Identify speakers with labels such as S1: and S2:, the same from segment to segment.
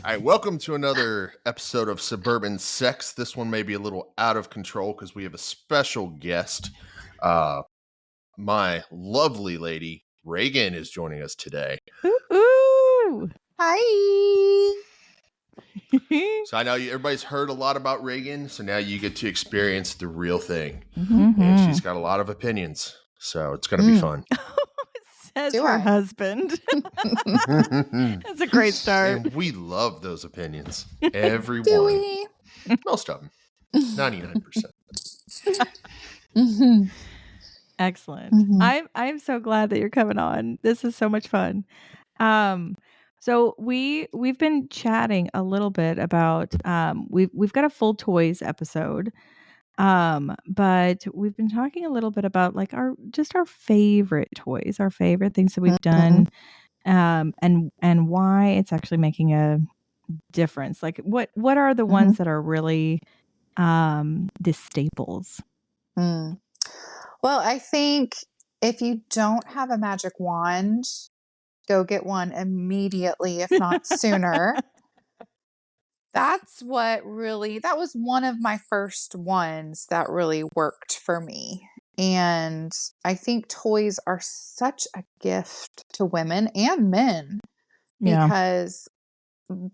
S1: All right, welcome to another episode of Suburban Sex. This one may be a little out of control because we have a special guest. My lovely lady, Reagan, is joining us today.
S2: Ooh.
S3: Hi.
S1: So I know everybody's heard a lot about Reagan, so now you get to experience the real thing.
S2: Mhm.
S1: And she's got a lot of opinions, so it's going to be fun.
S2: Says
S3: Do
S2: her
S3: I?
S2: husband.
S1: And
S2: That's a great start.
S1: we love those opinions. Every
S3: Do
S1: one.
S3: we?
S1: Most of them. 99%.
S3: Mm-hmm.
S2: Excellent.
S3: Mhm.
S2: I'm so glad that you're coming on. This is so much fun. So we've been chatting a little bit about we've got a full toys episode. But we've been talking a little bit about like our favorite toys, our favorite things that we've done, and why it's actually making a difference. Like what are the ones that are really the staples?
S3: Mm. Well, I think if you don't have a magic wand, go get one immediately, if not sooner. That was one of my first ones that really worked for me. And I think toys are such a gift to women and men
S2: Yeah.
S3: because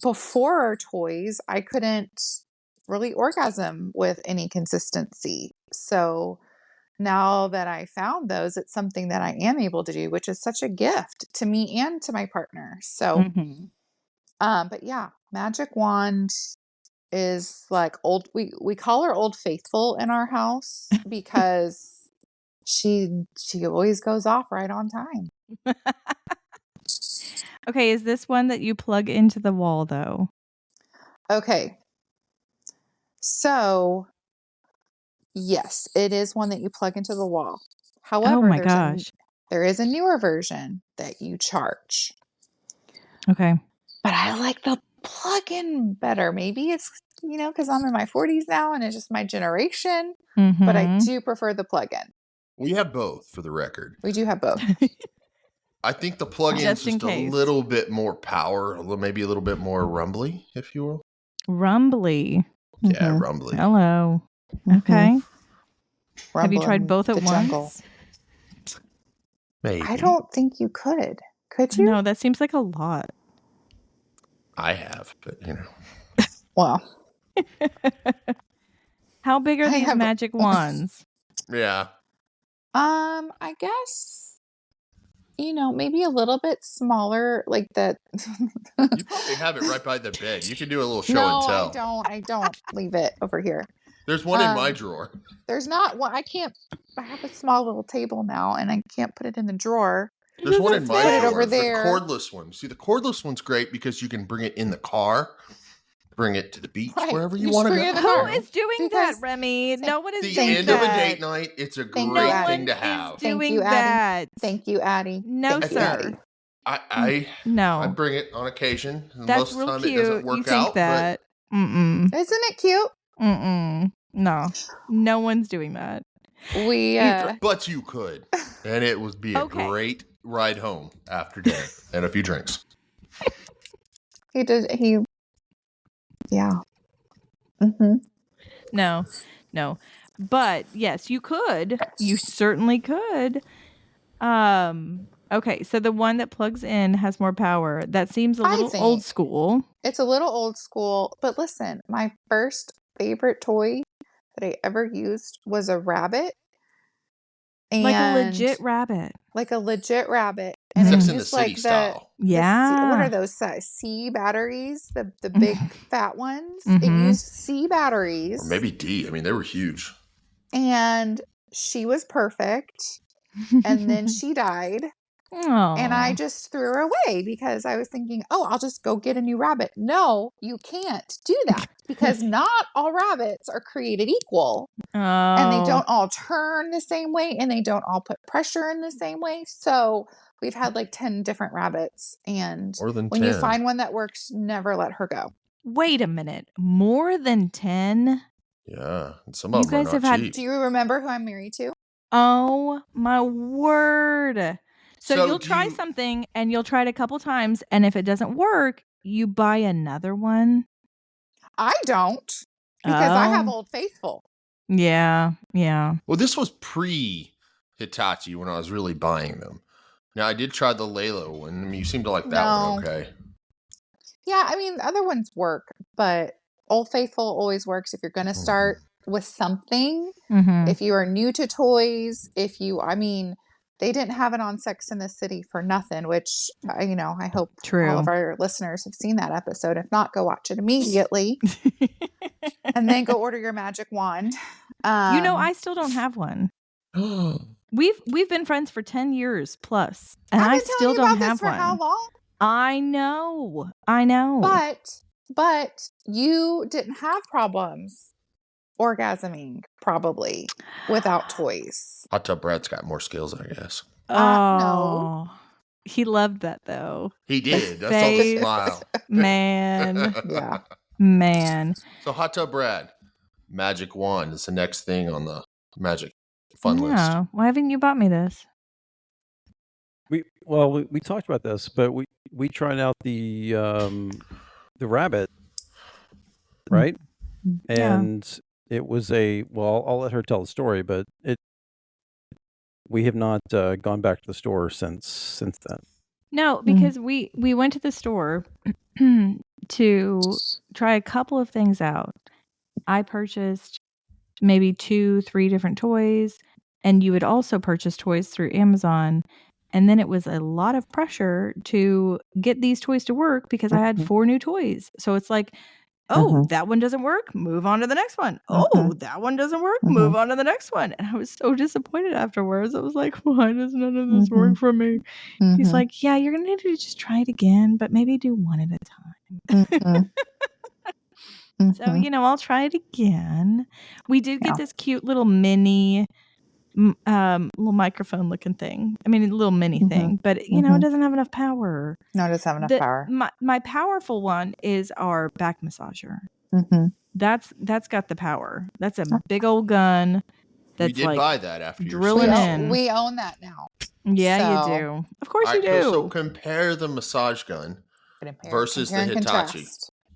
S3: before toys, I couldn't really orgasm with any consistency. So now that I found those, it's something that I am able to do, which is such a gift to me and to my partner. So,
S2: Mhm.
S3: but yeah, magic wand is like old. We call her Old Faithful in our house because she always goes off right on time.
S2: Okay, is this one that you plug into the wall though?
S3: Okay. So, yes, it is one that you plug into the wall. However,
S2: Oh my gosh.
S3: there is a newer version that you charge.
S2: Okay.
S3: But I like the plug-in better. Maybe it's, because I'm in my 40s now and it's just my generation. But I
S2: Mhm.
S3: do prefer the plug-in.
S1: We have both, for the record.
S3: We do have both.
S1: I think the plug-in's
S2: Just in
S1: just a
S2: case.
S1: little bit more power, maybe a little bit more rumbly, if you will.
S2: Rumbly.
S1: Yeah,
S3: Mhm.
S1: rumbly.
S2: Hello.
S3: Mhm.
S2: Okay. Have you
S3: Rumble
S2: tried
S3: in
S2: both at
S3: the
S2: once?
S3: jungle.
S1: Maybe.
S3: I don't think you could. Could
S2: I
S3: you?
S2: know, that seems like a lot.
S1: I have, but
S3: Well,
S2: How big are
S3: I
S2: these
S3: have-
S2: magic wands?
S1: Yeah.
S3: I guess, maybe a little bit smaller, like that.
S1: You probably have it right by the bed. You can do a little show
S3: No,
S1: and tell.
S3: I don't. Leave it over here.
S1: There's one in my drawer.
S3: There's not one. I have a small little table now and I can't put it in the drawer.
S1: There's one in my
S3: Put it
S1: drawer.
S3: over there.
S1: The cordless one. See, the cordless one's great because you can bring it in the car, bring it to the beach,
S3: Right.
S1: wherever you
S3: You
S1: want to
S3: bring
S1: go.
S3: it in the
S2: Who
S3: car.
S2: is doing
S3: Because-
S2: that, Remy? No one is
S1: The
S2: doing
S1: end
S2: that.
S1: of a date night, it's a
S3: Thank you,
S1: great
S3: Addy.
S1: thing to
S2: Is
S1: have.
S3: Thank
S2: doing
S3: you, Addy.
S2: that.
S3: Thank you, Addy.
S2: No,
S3: Thank you,
S2: sir.
S3: Addy.
S1: I
S2: No.
S1: bring it on occasion.
S2: That's
S1: Most of
S2: real
S1: the time
S2: cute.
S1: it doesn't work
S2: You think
S1: out,
S2: that? Mm-mm.
S3: Isn't it cute?
S2: Mm-mm. No. No one's doing that.
S3: We
S1: but you could. And it would be a
S2: Okay.
S1: great ride home after dinner and a few drinks.
S3: yeah. Mm-hmm.
S2: No. But yes, you could. You certainly could. Okay, so the one that plugs in has more power. That seems a
S3: I
S2: little
S3: think-
S2: old school.
S3: It's a little old school, but listen, my first favorite toy that I ever used was a rabbit.
S2: Like a
S3: And-
S2: legit rabbit.
S3: Like a legit rabbit.
S2: And
S3: And
S1: Sex
S3: it's
S1: in the
S3: just
S1: City
S3: like
S1: style.
S2: Yeah.
S3: what are those C batteries? The big fat ones. It
S2: Mhm.
S3: used C batteries.
S1: Or maybe D. I mean, they were huge.
S3: And she was perfect. And then she died. And I just threw her away because I was thinking, I'll just go get a new rabbit. No, you can't do that because not all rabbits are created equal. And they don't all turn the same way and they don't all put pressure in the same way. So we've had like 10 different rabbits. And
S1: More than
S3: when
S1: 10.
S3: you find one that works, never let her go.
S2: Wait a minute. More than 10?
S1: Yeah. And some
S2: You
S1: of them
S2: guys
S1: are
S2: have
S1: not
S2: had-
S1: cheap.
S3: Do you remember who I'm married to?
S2: Oh my word. So you'll try something and you'll try it a couple times. And if it doesn't work, you buy another one?
S3: I don't, because I have
S2: Oh.
S3: Old Faithful.
S2: Yeah.
S1: Well, this was pre-Hitachi when I was really buying them. Now, I did try the Lalo one. I mean, you seem to like that one okay.
S3: Yeah, I mean, the other ones work, but Old Faithful always works if you're going to start with something. If you are new to toys, they didn't have it on Sex in the City for nothing, which, I hope all of our listeners have seen that episode. If not, go watch it immediately and then go order your magic wand.
S2: I still don't have one. We've been friends for 10 years plus, and I still don't have one.
S3: How long?
S2: I know.
S3: But you didn't have problems orgasming probably without toys.
S1: Hot Tub Brad's got more skills, I guess.
S3: No.
S2: He loved that though.
S1: He did. That's all the smile.
S2: Man.
S3: Yeah.
S2: Man.
S1: So Hot Tub Brad, magic wand is the next thing on the magic fun list.
S2: Yeah. Why haven't you bought me this?
S4: We talked about this, but we tried out the rabbit, right? And it was I'll let her tell the story, but we have not gone back to the store since then.
S2: No, because we went to the store to try a couple of things out. I purchased maybe 2-3 different toys, and you had also purchased toys through Amazon. And then it was a lot of pressure to get these toys to work because I had 4 new toys. So it's like, that one doesn't work, move on to the next one. Oh, that one doesn't work, move on to the next one. And I was so disappointed afterwards. I was like, why does none of this work for me? He's like, yeah, you're going to need to just try it again, but maybe do one at a time. So, I'll try it again. We did get this cute little mini little microphone looking thing. I mean, a little mini thing, but it doesn't have enough power.
S3: No, it doesn't have enough power.
S2: My powerful one is our back massager. That's got the power. That's a big old gun.
S1: We did buy that after
S2: drilling in.
S3: We own that now.
S2: Yeah, you do. Of course you do.
S1: So compare the massage gun versus the Hitachi.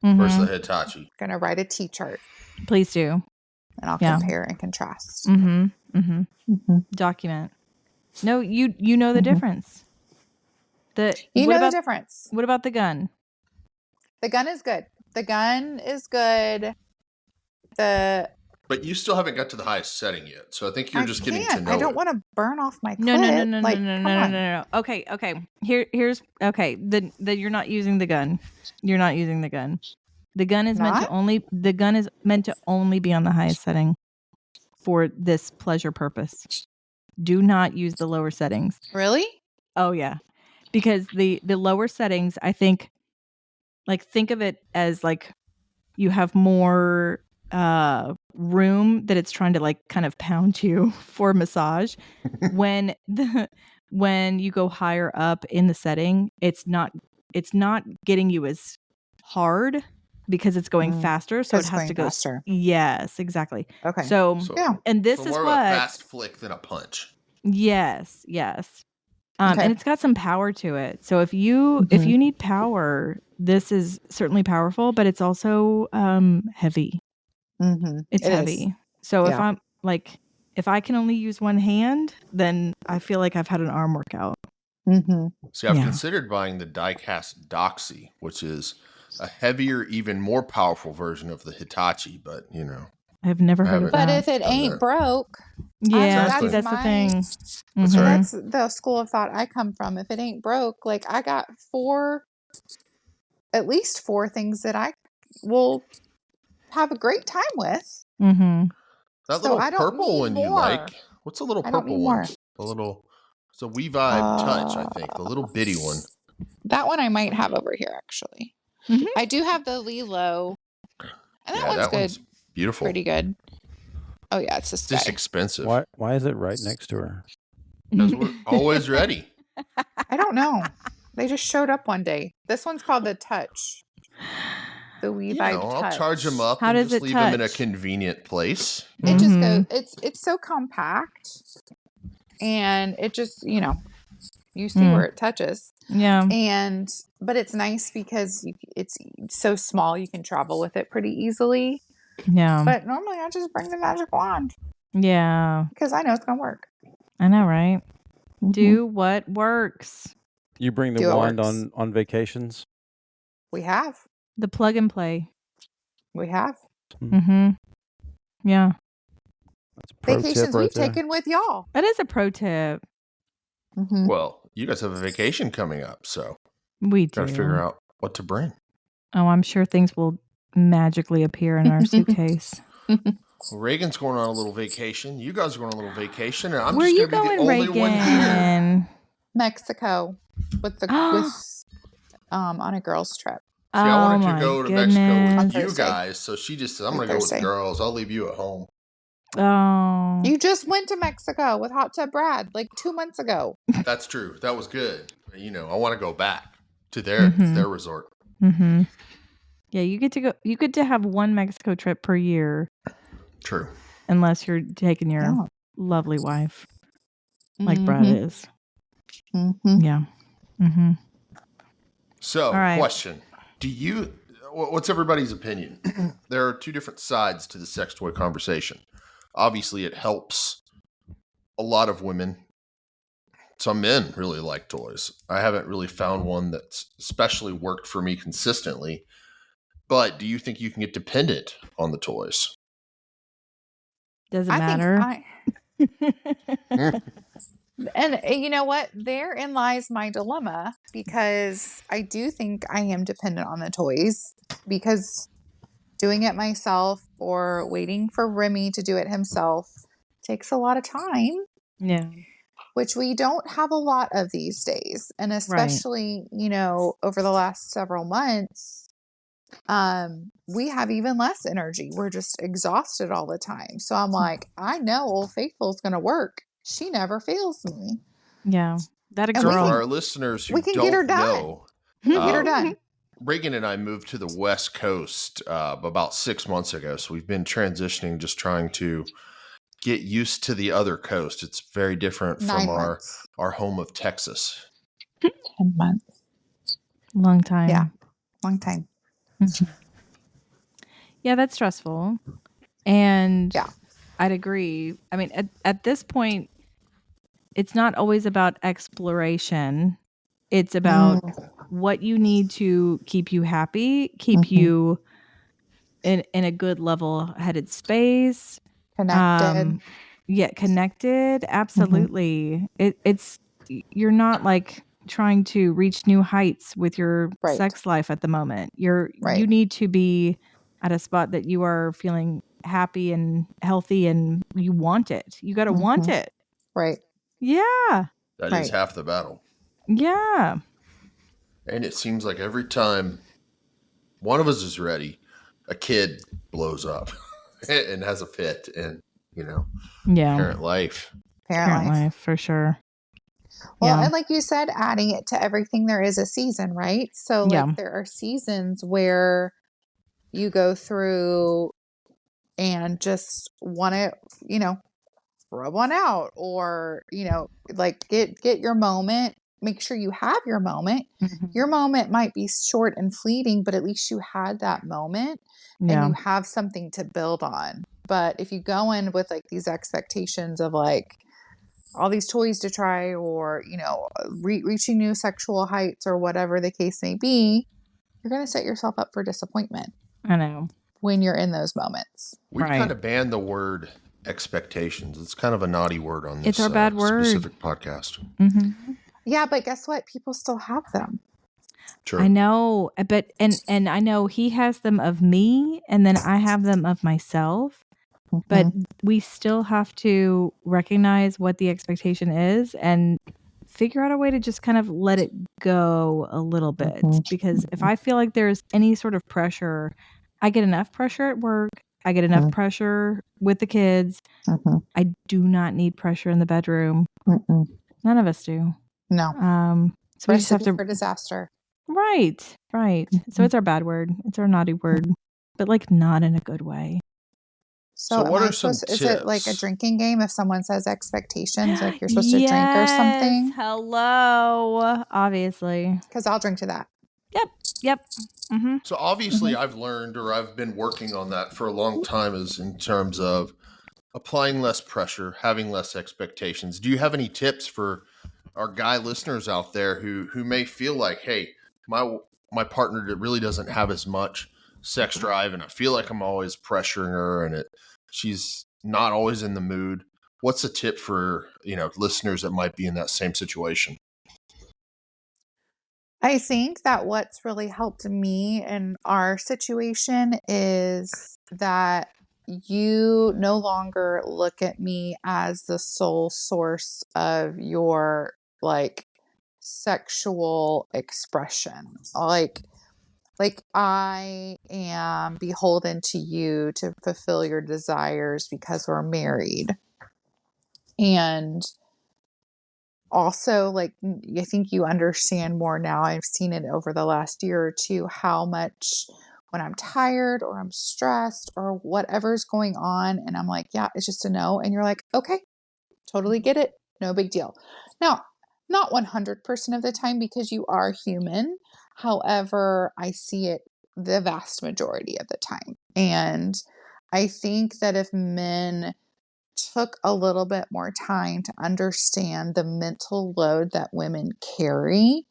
S3: Versus
S1: the Hitachi.
S3: I'm gonna write a T chart.
S2: Please do.
S3: And I'll compare and contrast.
S2: Document. No, you know the difference. The difference. What about the gun?
S3: The gun is good.
S1: But you still haven't got to the highest setting yet, so I think you're just getting to know.
S3: I don't want to burn off my clit.
S2: No. Okay. Here's okay. Then you're not using the gun. You're not using the gun. The gun is meant to only be on the highest setting for this pleasure purpose. Do not use the lower settings.
S3: Really?
S2: Oh yeah. Because the lower settings, I think of it as like you have more room that it's trying to kind of pound you for massage. when you go higher up in the setting, it's not getting you as hard because it's going faster, so it has to go
S3: faster.
S2: Yes, exactly.
S3: Okay.
S2: So and this is
S1: more
S2: what
S1: of a fast flick than a punch.
S2: Yes. And it's got some power to it. So if you need power, this is certainly powerful, but it's also heavy. It's heavy. So if I can only use one hand, then I feel like I've had an arm workout.
S1: See, I've considered buying the die-cast Doxy, which is a heavier, even more powerful version of the Hitachi, but
S2: I've never heard of that.
S3: But if it ain't broke,
S2: that's the thing.
S1: That's right.
S3: That's the school of thought I come from. If it ain't broke, I got at least 4 things that I will have a great time with.
S1: That little purple one you like. What's the little purple one? It's a We Vibe Touch, I think. The little bitty one.
S3: That one I might have over here, actually. I do have the Lilo. And that one's good.
S1: Beautiful.
S3: Pretty good. Oh, yeah, it's this guy.
S1: Just expensive.
S4: Why is it right next to her?
S1: Because we're always ready.
S3: I don't know. They just showed up one day. This one's called the Touch. The We Vibe Touch.
S1: I'll charge them up and just leave them in a convenient place.
S3: It just goes. It's so compact, and it just You see where it touches.
S2: Yeah.
S3: But it's nice because it's so small you can travel with it pretty easily.
S2: Yeah.
S3: But normally I just bring the magic wand.
S2: Yeah.
S3: Because I know it's going to work.
S2: I know, right? Do what works.
S4: You bring the wand on vacations?
S3: We have.
S2: The plug and play.
S3: We have.
S2: Mm-hmm. Yeah.
S4: That's a pro
S3: Vacations
S4: tip right
S3: we've
S4: there.
S3: taken with y'all.
S2: That is a pro tip.
S1: Well, you guys have a vacation coming up, so
S2: we do.
S1: Got to figure out what to bring.
S2: Oh, I'm sure things will magically appear in our suitcase.
S1: Well, Reagan's going on a little vacation. You guys are going on a little vacation, and I'm
S2: Where
S1: just going to be the only one here.
S3: Mexico with on a girls' trip.
S1: See, I wanted to go to Mexico with you
S3: Thursday.
S1: guys, so she just said, I'm going to go with the girls. I'll leave you at home.
S2: Oh.
S3: You just went to Mexico with Hot Tub Brad like 2 months ago.
S1: That's true. That was good. You know, I want to go back to their resort.
S2: Mm-hmm. Yeah, you get to have one Mexico trip per year.
S1: True.
S2: Unless you're taking your lovely wife, like Brad is. Yeah. Mm-hmm.
S1: So, question. What's everybody's opinion? There are two different sides to the sex toy conversation. Obviously, it helps a lot of women. Some men really like toys. I haven't really found one that's especially worked for me consistently. But do you think you can get dependent on the toys?
S2: Doesn't matter.
S3: And you know what? Therein lies my dilemma, because I do think I am dependent on the toys, because doing it myself or waiting for Remy to do it himself takes a lot of time.
S2: Yeah.
S3: Which we don't have a lot of these days. And especially, over the last several months, we have even less energy. We're just exhausted all the time. So I'm like, I know Old Faithful's going to work. She never fails me.
S2: Yeah. That
S1: for our listeners who don't
S3: get her done.
S1: know,
S3: We can get her done.
S1: Reagan and I moved to the West Coast about 6 months ago. So we've been transitioning, just trying to get used to the other coast. It's very different from our home of Texas.
S3: 10 months.
S2: Long time.
S3: Yeah. Long time.
S2: Mm-hmm. Yeah, that's stressful. And I'd agree. I mean, at this point, it's not always about exploration. It's about what you need to keep you happy, keep you in a good level-headed space.
S3: Connected.
S2: Connected. Absolutely. It's you're not like trying to reach new heights with your sex life at the moment. You need to be at a spot that you are feeling happy and healthy, and you want it. You got to want it.
S3: Right.
S2: Yeah.
S1: That is half the battle.
S2: Yeah.
S1: And it seems like every time one of us is ready, a kid blows up and has a fit, and parent life.
S2: Parent life for sure.
S3: Well, and like you said, adding it to everything, there is a season, right? So there are seasons where you go through and just want to, rub one out, or, get your moment. Make sure you have your moment.
S2: Mm-hmm.
S3: Your moment might be short and fleeting, but at least you had that moment and you have something to build on. But if you go in with these expectations of all these toys to try, or, reaching new sexual heights, or whatever the case may be, you're going to set yourself up for disappointment.
S2: I know.
S3: When you're in those moments.
S1: We've kind of banned the word expectations. It's kind of a naughty word on this
S2: it's our bad word.
S1: Specific podcast.
S2: Mm-hmm.
S3: Yeah, but guess what? People still have them.
S1: True.
S2: I know, but and I know he has them of me, and then I have them of myself. But we still have to recognize what the expectation is and figure out a way to just kind of let it go a little bit. Because if I feel like there's any sort of pressure, I get enough pressure at work. I get enough pressure with the kids. I do not need pressure in the bedroom. None of us do.
S3: No.
S2: So we just have to
S3: for disaster.
S2: Right. So it's our bad word. It's our naughty word, but not in a good way.
S1: So what are some tips?
S3: Is it like a drinking game if someone says expectations, like you're supposed to drink or something?
S2: Hello, obviously.
S3: Because I'll drink to that.
S2: Yep. Mm-hmm.
S1: So obviously I've learned, or I've been working on that for a long time, is in terms of applying less pressure, having less expectations. Do you have any tips for our guy listeners out there who may feel like, hey, my partner really doesn't have as much sex drive, and I feel like I'm always pressuring her, and she's not always in the mood? What's a tip for, listeners that might be in that same situation?
S3: I think that what's really helped me in our situation is that you no longer look at me as the sole source of your like sexual expression. Like I am beholden to you to fulfill your desires because we're married. And also, like, I think you understand more now. I've seen it over the last year or two, how much when I'm tired or I'm stressed or whatever's going on, and I'm like, yeah, it's just a no. And you're like, okay, totally get it. No big deal. Now, not 100% of the time because you are human. However, I see it the vast majority of the time. And I think that if men took a little bit more time to understand the mental load that women carry,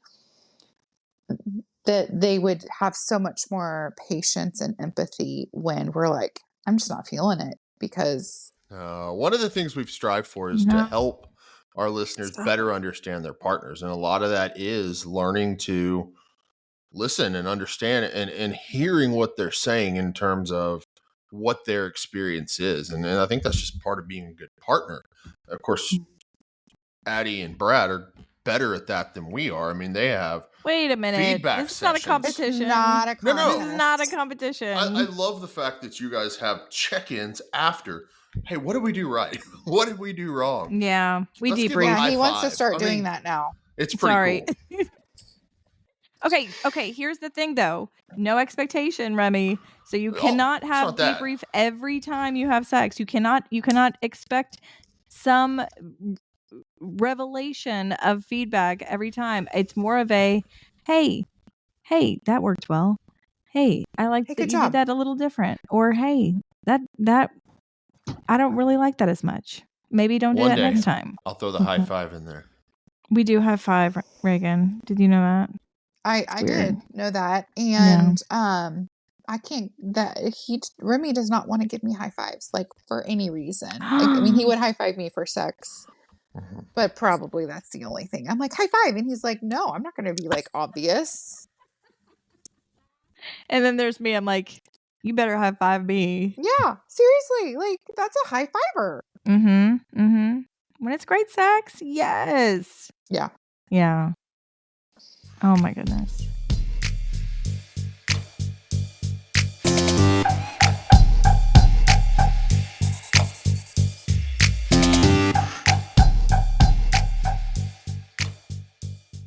S3: that they would have so much more patience and empathy when we're like, I'm just not feeling it. Because
S1: one of the things we've strived for is to help our listeners better understand their partners. And a lot of that is learning to listen and understand and hearing what they're saying in terms of what their experience is. And I think that's just part of being a good partner. Of course, Addy and Brad are better at that than we are. I mean, they have
S2: Wait a minute.
S1: feedback
S2: This is
S1: sessions.
S2: not a competition.
S3: It's not a contest.
S1: No.
S2: This is not a competition.
S1: I love the fact that you guys have check-ins after. Hey, what did we do right? What did we do wrong?
S2: Yeah, we
S1: Let's give
S2: debrief.
S1: a
S3: Yeah,
S1: high
S3: he wants to
S1: five.
S3: start doing that now.
S1: It's pretty cool.
S2: Okay, here's the thing though. No expectation, Remy. So you cannot have debrief every time you have sex. You cannot expect some revelation of feedback every time. It's more of a, hey, that worked well. Hey, I like that you did that a little different. Or hey, that I don't really like that as much. Maybe don't do that next time.
S1: I'll throw the high five in there.
S2: We do high five, Reagan. Did you know that?
S3: I did know that. And I can't Remy does not want to give me high fives, like, for any reason. I mean, he would high five me for sex, but probably that's the only thing. I'm like, high five. And he's like, no, I'm not going to be like obvious.
S2: And then there's me. I'm like, you better high five me.
S3: Yeah, seriously. Like, that's a high fiver.
S2: When it's great sex, yes. Yeah. Oh my goodness.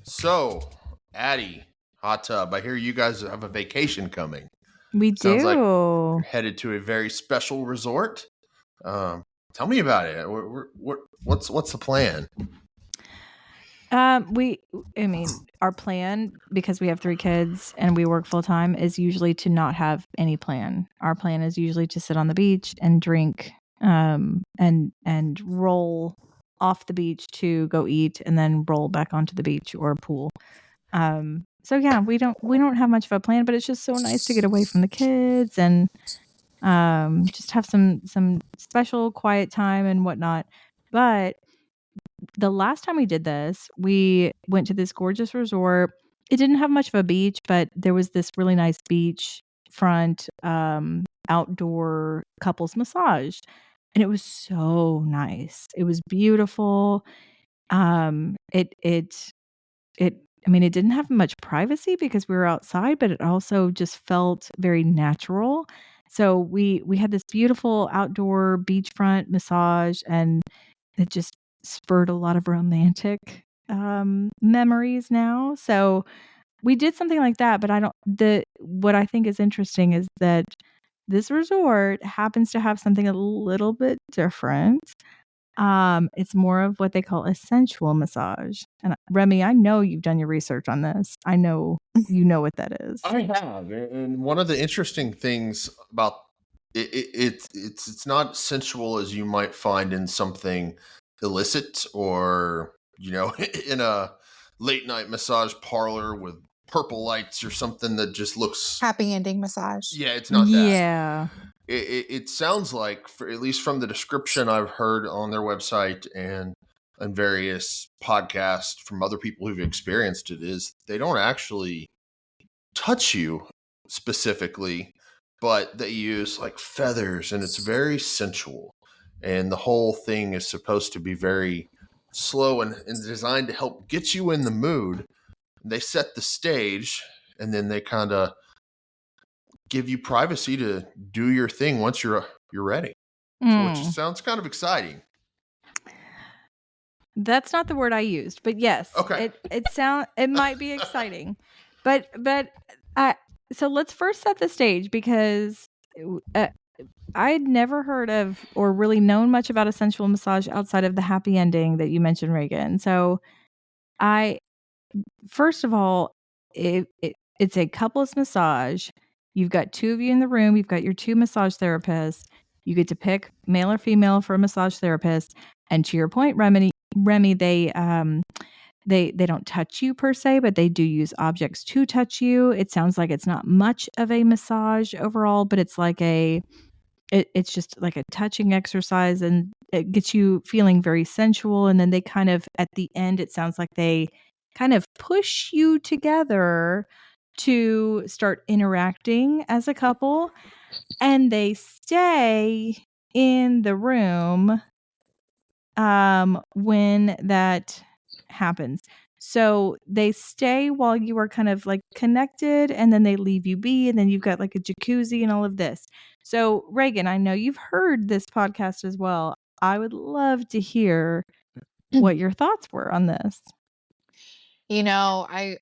S1: So, Addy, hot tub. I hear you guys have a vacation coming.
S2: We
S1: Sounds
S2: do.
S1: like you're headed to a very special resort. Tell me about it. What's the plan?
S2: Our plan, because we have 3 kids and we work full time, is usually to not have any plan. Our plan is usually to sit on the beach and drink, and roll off the beach to go eat, and then roll back onto the beach or pool. So yeah, we don't have much of a plan, but it's just so nice to get away from the kids and just have some special quiet time and whatnot. But the last time we did this, we went to this gorgeous resort. It didn't have much of a beach, but there was this really nice beach front outdoor couples massage, and it was so nice. It was beautiful. It didn't have much privacy because we were outside, but it also just felt very natural. So we had this beautiful outdoor beachfront massage, and it just spurred a lot of romantic memories now. So we did something like that, but what I think is interesting is that this resort happens to have something a little bit different. It's more of what they call a sensual massage. And Remy, I know you've done your research on this. I know you know what that is.
S1: I have, and one of the interesting things about it's not sensual as you might find in something illicit, or in a late night massage parlor with purple lights or something that just looks
S3: happy ending massage.
S1: Yeah, it's not that.
S2: Yeah.
S1: It sounds like, at least from the description I've heard on their website and various podcasts from other people who've experienced it, is they don't actually touch you specifically, but they use like feathers, and it's very sensual. And the whole thing is supposed to be very slow and designed to help get you in the mood. They set the stage, and then they kind of give you privacy to do your thing once you're ready. So which sounds kind of exciting.
S2: That's not the word I used, but yes,
S1: okay.
S2: It might be exciting, but so let's first set the stage, because I'd never heard of or really known much about a sensual massage outside of the happy ending that you mentioned, Reagan. So first of all, it's a couples massage. You've got two of you in the room. You've got your two massage therapists. You get to pick male or female for a massage therapist. And to your point, Remy, they don't touch you per se, but they do use objects to touch you. It sounds like it's not much of a massage overall, but it's like it's just like a touching exercise, and it gets you feeling very sensual. And then they kind of, at the end, it sounds like they kind of push you together to start interacting as a couple, and they stay in the room when that happens. So they stay while you are kind of like connected, and then they leave you be, and then you've got like a jacuzzi and all of this. So Reagan, I know you've heard this podcast as well. I would love to hear what your thoughts were on this.
S3: I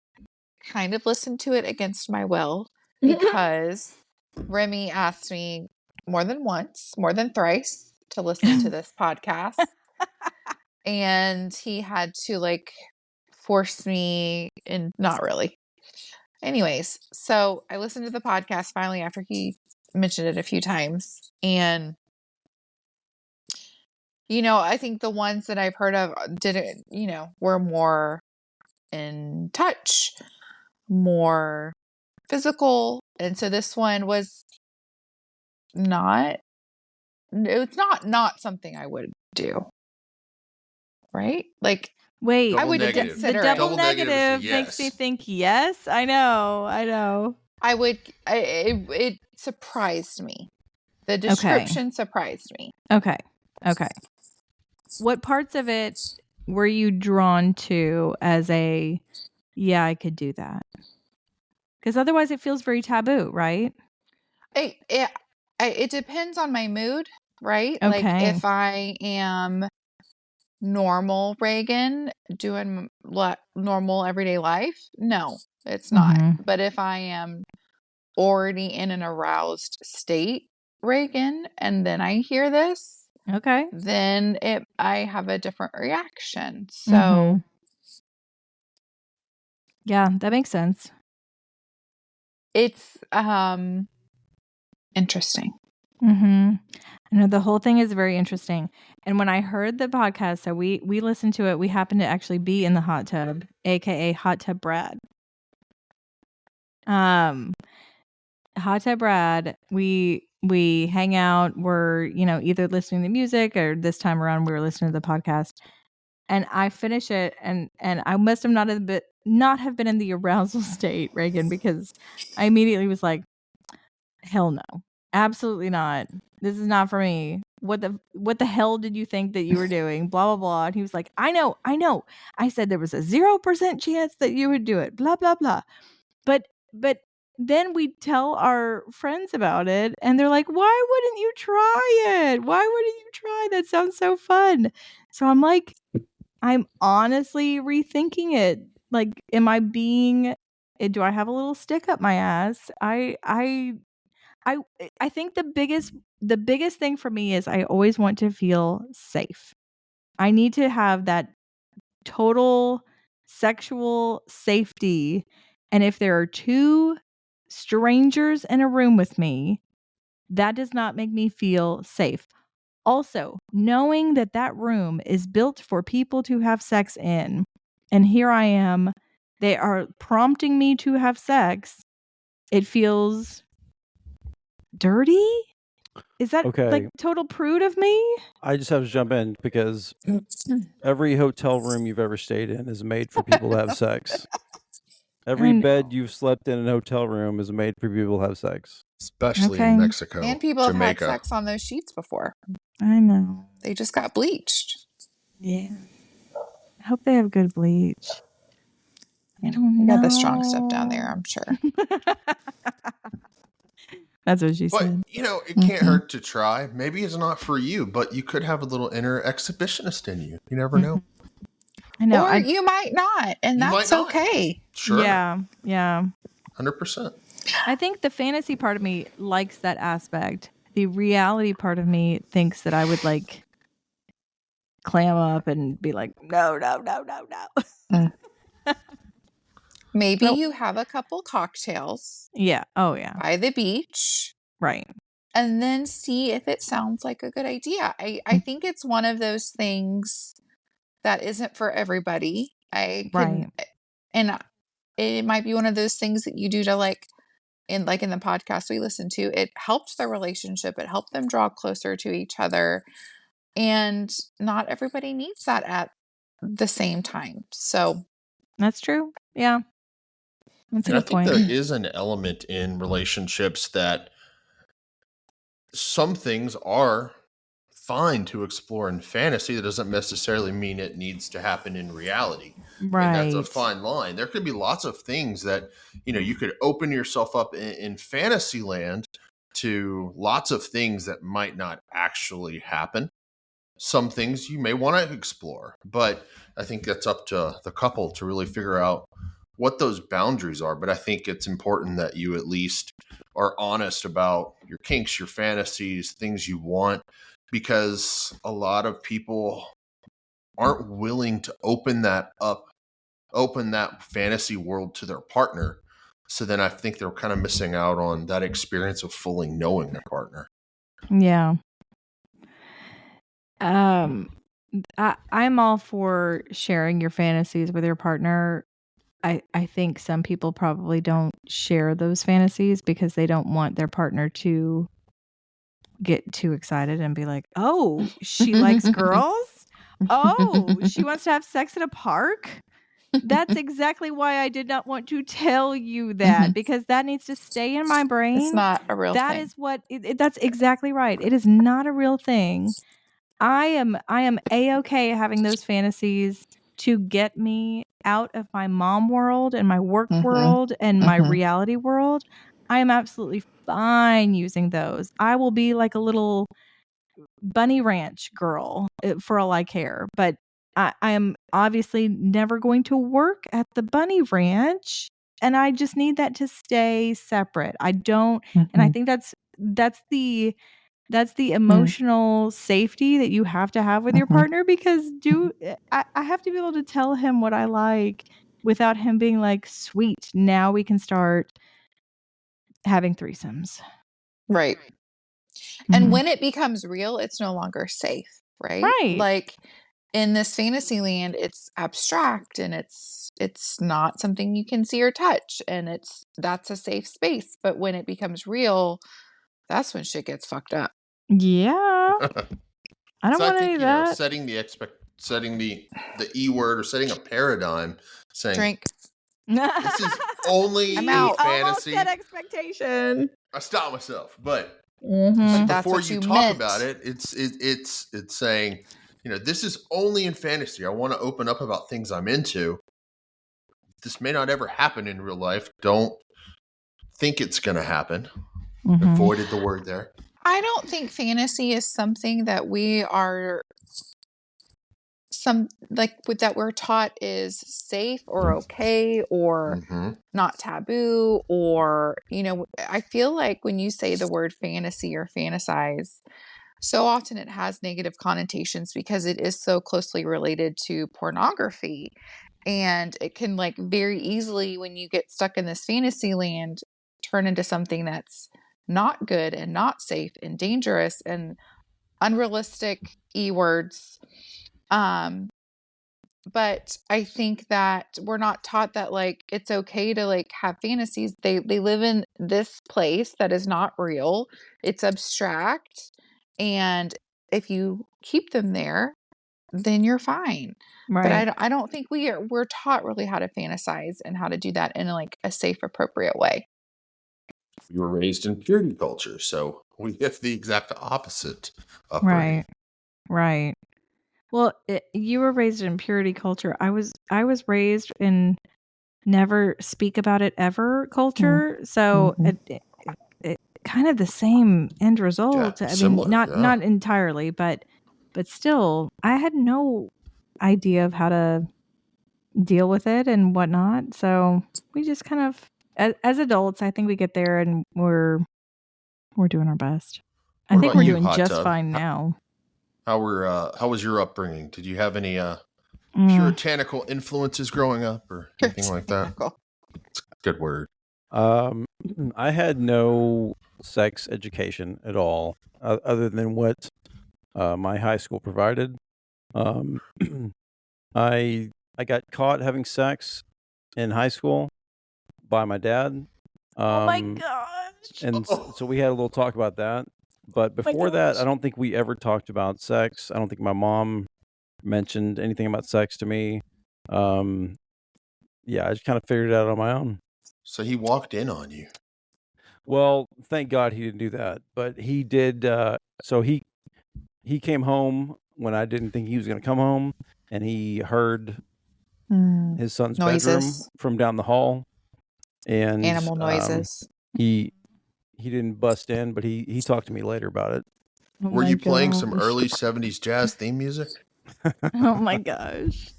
S3: kind of listened to it against my will, because Remy asked me more than once, more than thrice, to listen to this podcast. And he had to like force me, and not really. Anyways, so I listened to the podcast finally after he mentioned it a few times. And, I think the ones that I've heard of didn't, were more in touch, more physical. And so this one was not, it's not something I would do. Right? Like,
S2: wait,
S3: I would
S1: negative.
S3: consider
S2: the double
S3: it.
S2: negative
S1: yes.
S2: makes me think yes. I know.
S3: I would. It surprised me. The description surprised me.
S2: Okay. What parts of it were you drawn to as I could do that? Because otherwise it feels very taboo, right?
S3: It depends on my mood, right?
S2: Okay.
S3: Like if I am normal Reagan doing normal everyday life, no, it's not.
S2: Mm-hmm.
S3: But if I am already in an aroused state, Reagan, and then I hear this,
S2: okay,
S3: then I have a different reaction. So
S2: yeah, that makes sense.
S3: it's interesting.
S2: I know the whole thing is very interesting. And when I heard the podcast, so we listened to it. We happened to actually be in the hot tub, aka Hot Tub Brad. Hot Tub Brad, we hang out. We're either listening to music, or this time around we were listening to the podcast. And I finish it, and I must have not have been in the arousal state, Reagan, because I immediately was like, hell no, absolutely not. This is not for me. What the hell did you think that you were doing? Blah, blah, blah. And he was like, I know. I said there was a 0% chance that you would do it. Blah, blah, blah. But then we tell our friends about it, and they're like, why wouldn't you try it? Why wouldn't you try? That sounds so fun. So I'm like, I'm honestly rethinking it. Like, do I have a little stick up my ass? I I think the biggest thing for me is I always want to feel safe. I need to have that total sexual safety. And if there are two strangers in a room with me, that does not make me feel safe. Also, knowing that that room is built for people to have sex in, and here I am, they are prompting me to have sex, it feels dirty? Is that like total prude of me?
S4: I just have to jump in because every hotel room you've ever stayed in is made for people to have sex. Every bed you've slept in a hotel room is made for people to have sex.
S1: Especially in Mexico.
S3: And people
S1: Jamaica.
S3: have had sex on those sheets before.
S2: I know.
S3: They just got bleached.
S2: Yeah. I hope they have good bleach. I don't know.
S3: Got the strong stuff down there, I'm sure.
S2: That's what she said.
S1: But, it can't hurt to try. Maybe it's not for you, but you could have a little inner exhibitionist in you. You never know.
S2: I know.
S3: Or you might not, and that's okay.
S1: Sure.
S2: Yeah.
S1: 100%.
S2: I think the fantasy part of me likes that aspect. The reality part of me thinks that I would like clam up and be like, no.
S3: Maybe you have a couple cocktails.
S2: Yeah. Oh, yeah.
S3: By the beach.
S2: Right.
S3: And then see if it sounds like a good idea. I think it's one of those things that isn't for everybody. And it might be one of those things that you do to in the podcast we listened to, it helped their relationship. It helped them draw closer to each other. And not everybody needs that at the same time. So
S2: that's true. Yeah. That's a good point.
S1: I think there is an element in relationships that some things are fine to explore in fantasy. That doesn't necessarily mean it needs to happen in reality.
S2: Right.
S1: And that's a fine line. There could be lots of things that, you could open yourself up in fantasy land to lots of things that might not actually happen. Some things you may want to explore, but I think that's up to the couple to really figure out what those boundaries are. But I think it's important that you at least are honest about your kinks, your fantasies, things you want, because a lot of people aren't willing to open that fantasy world to their partner. So then I think they're kind of missing out on that experience of fully knowing their partner.
S2: Yeah. I'm all for sharing your fantasies with your partner. I think some people probably don't share those fantasies because they don't want their partner to get too excited and be like, oh, she likes girls? Oh, she wants to have sex at a park? That's exactly why I did not want to tell you that, because that needs to stay in my brain.
S3: It's not a real thing.
S2: That is what, that's exactly right. It is not a real thing. I am A-okay having those fantasies to get me out of my mom world and my work world and my reality world. I am absolutely fine using those. I will be like a little bunny ranch girl for all I care. But I am obviously never going to work at the bunny ranch. And I just need that to stay separate. I don't, and I think that's the emotional safety that you have to have with your partner, because I have to be able to tell him what I like without him being like, sweet, now we can start having threesomes.
S3: Right. And when it becomes real, it's no longer safe, right?
S2: Right.
S3: Like in this fantasy land, it's abstract and it's not something you can see or touch, and that's a safe space. But when it becomes real, that's when shit gets fucked up.
S2: Yeah. I don't want any of that.
S1: Setting the E word, or setting a paradigm, saying
S3: drink.
S1: This is only
S3: I'm
S1: a
S3: out.
S1: fantasy.
S2: Almost set expectation.
S1: I stopped myself, but
S3: That's
S1: before
S3: what
S1: you talk
S3: meant.
S1: about it, it's saying, this is only in fantasy. I want to open up about things I'm into. This may not ever happen in real life. Don't think it's going to happen. Avoided the word there.
S3: I don't think fantasy is something that we are some that we're taught is safe or okay or not taboo, or, I feel like when you say the word fantasy or fantasize, so often it has negative connotations because it is so closely related to pornography. And it can very easily, when you get stuck in this fantasy land, turn into something that's not good and not safe and dangerous and unrealistic words. But I think that we're not taught that it's okay to have fantasies. They live in this place that is not real. It's abstract. And if you keep them there, then you're fine.
S2: Right.
S3: But I don't think we're taught really how to fantasize and how to do that in a safe, appropriate way.
S1: You were raised in purity culture, so we have the exact opposite upbringing.
S2: Right. Well, you were raised in purity culture. I was raised in never speak about it ever culture. So it kind of the same end result.
S1: Yeah,
S2: I mean,
S1: similar,
S2: not entirely, but still, I had no idea of how to deal with it and whatnot. So we just kind of, as adults, I think we get there and we're doing our best. I think we're doing just fine now.
S1: How was your upbringing? Did you have any puritanical influences growing up or anything like that? It's a good word.
S4: I had no sex education at all, other than what my high school provided. I got caught having sex in high school by my dad.
S2: Oh my gosh!
S4: And so we had a little talk about that. But before that, I don't think we ever talked about sex. I don't think my mom mentioned anything about sex to me. Yeah, I just kind of figured it out on my own.
S1: So he walked in on you.
S4: Well, thank God he didn't do that, but he did. So he came home when I didn't think he was going to come home, and he heard his son's bedroom from down the hall, and
S3: animal noises.
S4: He didn't bust in, but he talked to me later about it.
S2: Oh
S1: Were you playing some early 70s jazz theme music?
S2: Oh my gosh.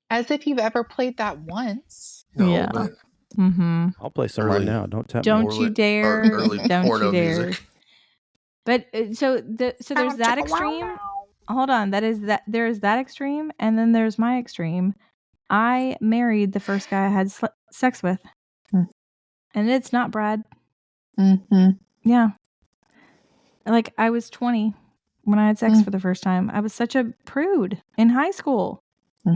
S3: As if you've ever played that once.
S1: No, but
S4: I'll play some right now. Don't tempt me.
S2: Don't you dare.
S1: Early
S2: Don't
S1: porno
S2: you dare.
S1: music.
S2: But so there's that extreme. Hold on. There is that extreme, and then there's my extreme. I married the first guy I had sex with. And it's not Brad. Yeah. I was 20 when I had sex for the first time. I was such a prude in high school.